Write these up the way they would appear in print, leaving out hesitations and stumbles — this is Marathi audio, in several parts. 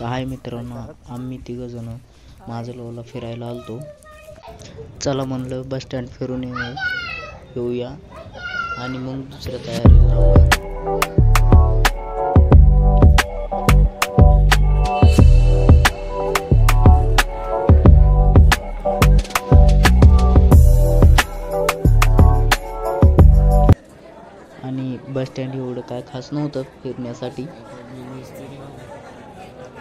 तर हाय मित्रांनो, आम्ही तिघंजण माजलगावला फिरायला आलतो. चला म्हणलं बस स्टँड फिरून येऊया आणि मग दुसऱ्या तयारीला लावूया. आणि बस स्टँड एवढं काय खास नव्हतं फिरण्यासाठी.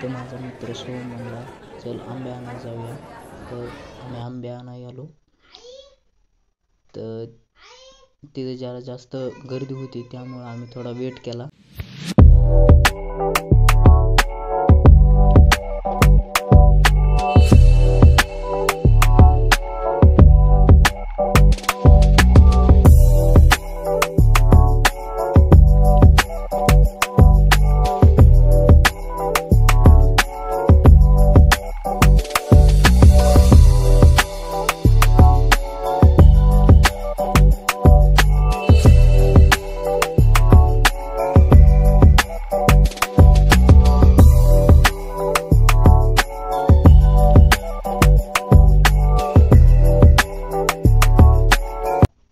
तर माझा मित्र सोहम म्हणला चल आंबे आणायला जाऊया. तर आम्ही आंबे आणायला आलो. तर तिथे जरा जास्त गर्दी होती त्यामुळे आम्ही थोडा वेट केला.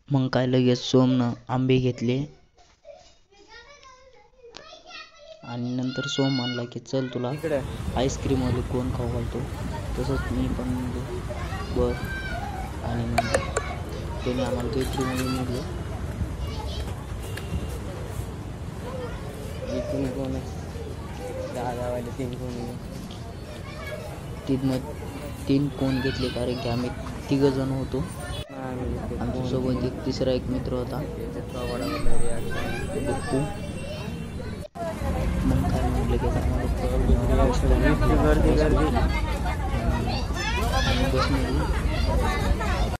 मग काय लगेच सोमनं आंबे घेतले आणि नंतर सोम म्हणला की चल तुला आईस्क्रीम मध्ये कोण खाऊ घालतो. तसंच मी पण बर आणि मग त्याने आम्हाला बेकरी मध्ये नेलं. तीन कोण घेतले कारण की आम्ही तिघं जण होतो. आमच्यासोबत एक तिसरा एक मित्र होता बिट्टू. मग काय म्हटलं की आम्हाला